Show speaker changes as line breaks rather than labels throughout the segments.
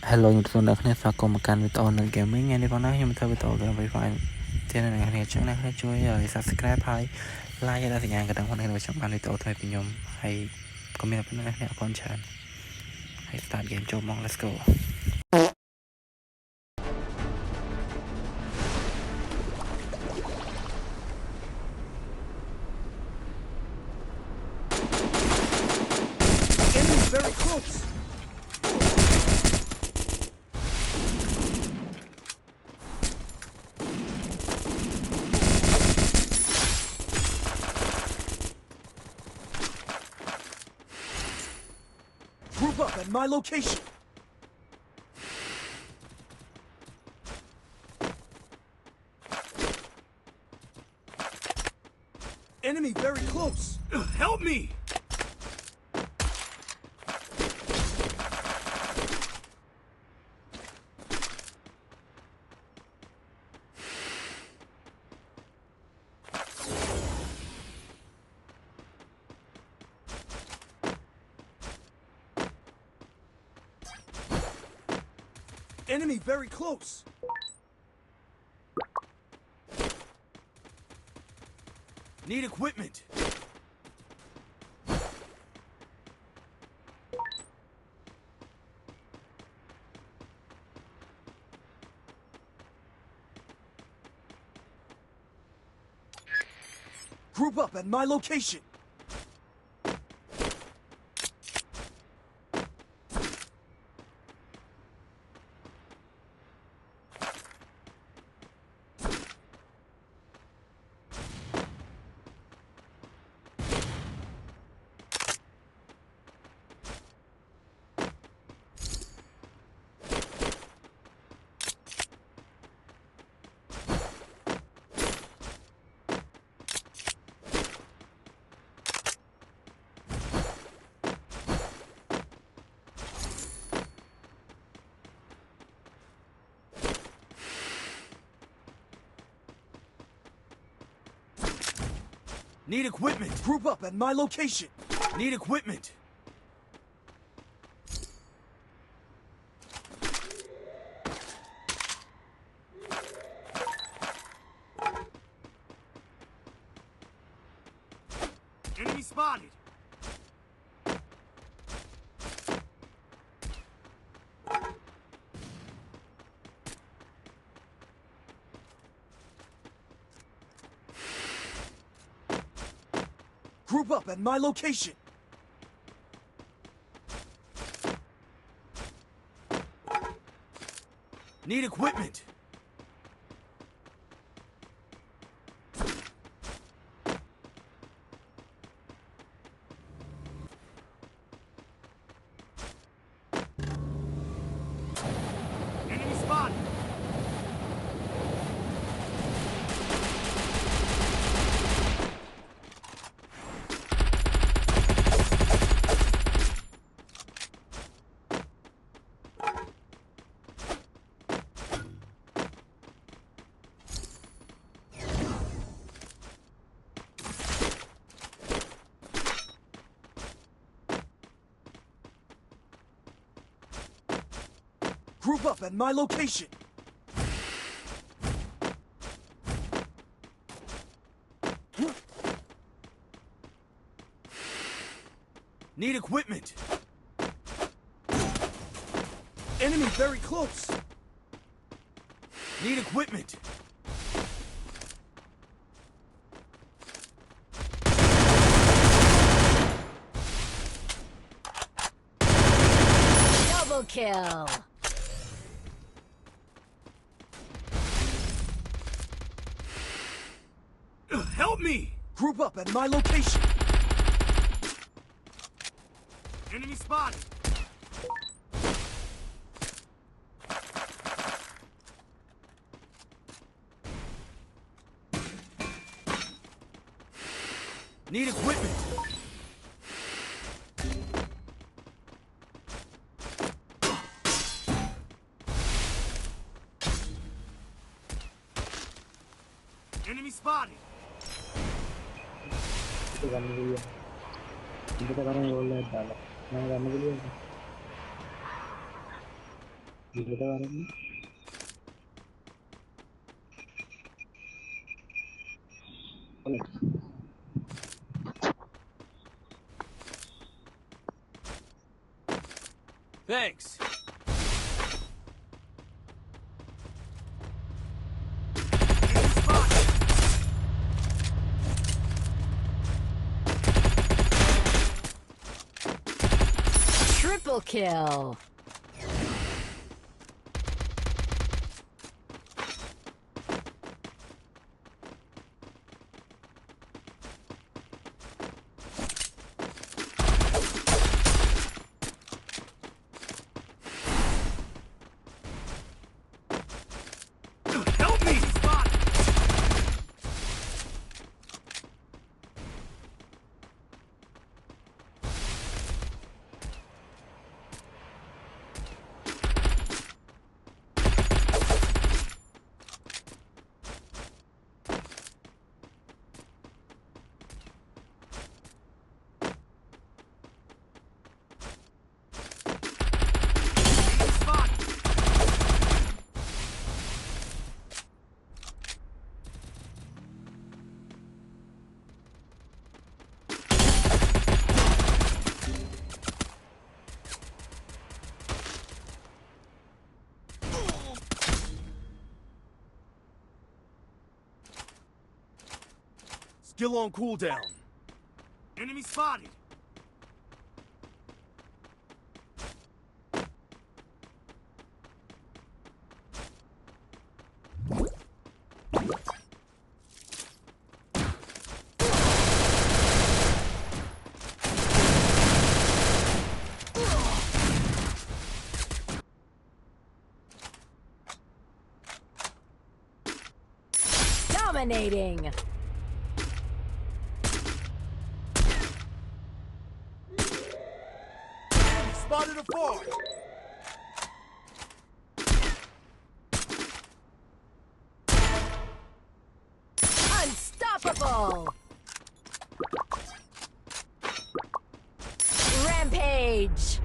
Hello ជំរាបសួរអ្នកគ្នាស្វាគមន៍មកកាន់ video នៅ gaming ថ្ងៃនេះបងណាខ្ញុំធ្វើ video ទៅ Wi-Fi ទៀតនៅអ្នកគ្នាចឹងអ្នកគ្នាជួយ subscribe ហើយ like ឲ្យដល់សញ្ញាកណ្ដឹងផងអ្នកខ្ញុំបាន video ទៅពីខ្ញុំហើយក៏មានអ្នកគ្នាអរគុណច្រើនហើយ start game ចូលមក let's go
Enemy very close. Group up at my location. Enemy very close. Help me! Enemy very close. Need equipment. Group up at my location. Need equipment. Group up at my location. Need equipment. Enemy spotted. Group up at my location. Need equipment. Enemy spotted. Group up at my location. Need equipment. Enemy very close. Need equipment.
Double kill.
Help me! Group up at my location. Enemy spotted. Need equipment. Enemy spotted.
ഇവിടെ പറയുന്നു
Thanks.
Triple kill.
Help me! Still on cooldown. Enemy spotted.
Dominating.
Spotted afar.
Unstoppable. Rampage.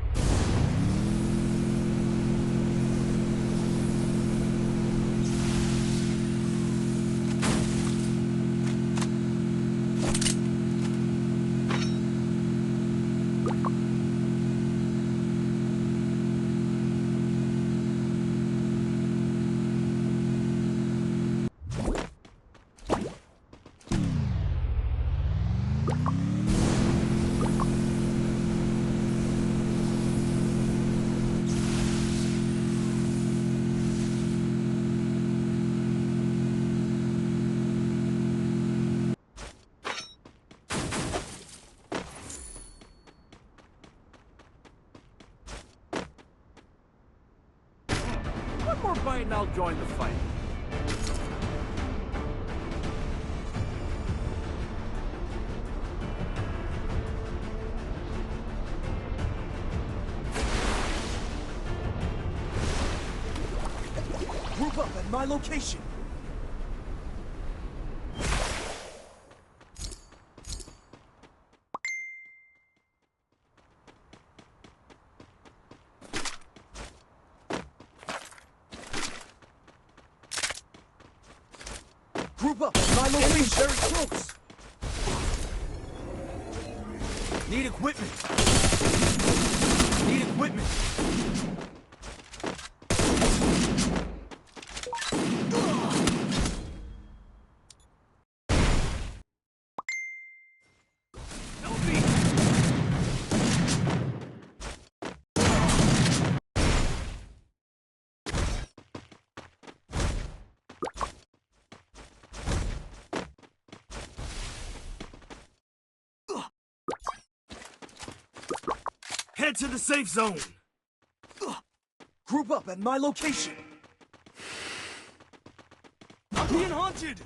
One more bite and I'll join the fight. Group up at my location. Group up at my location. Very close. Need equipment. Need equipment. Help me. Head to the safe zone. Group up at my location. I'm being hunted.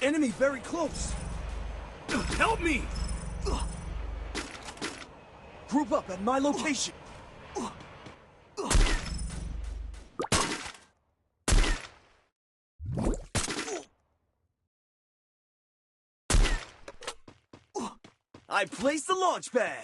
Enemy very close. Help me! Group up at my location. I placed the launch pad.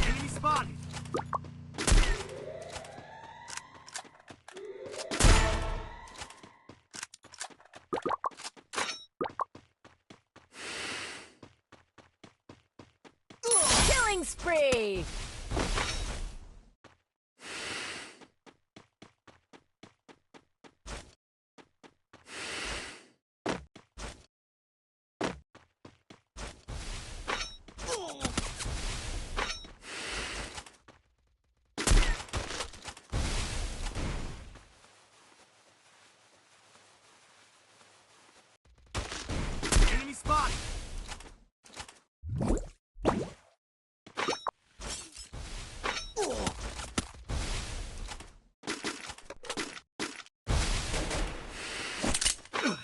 Enemy spotted.
Killing spree.
Enemy spotted.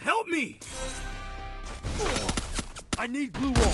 Help me! I need blue wall.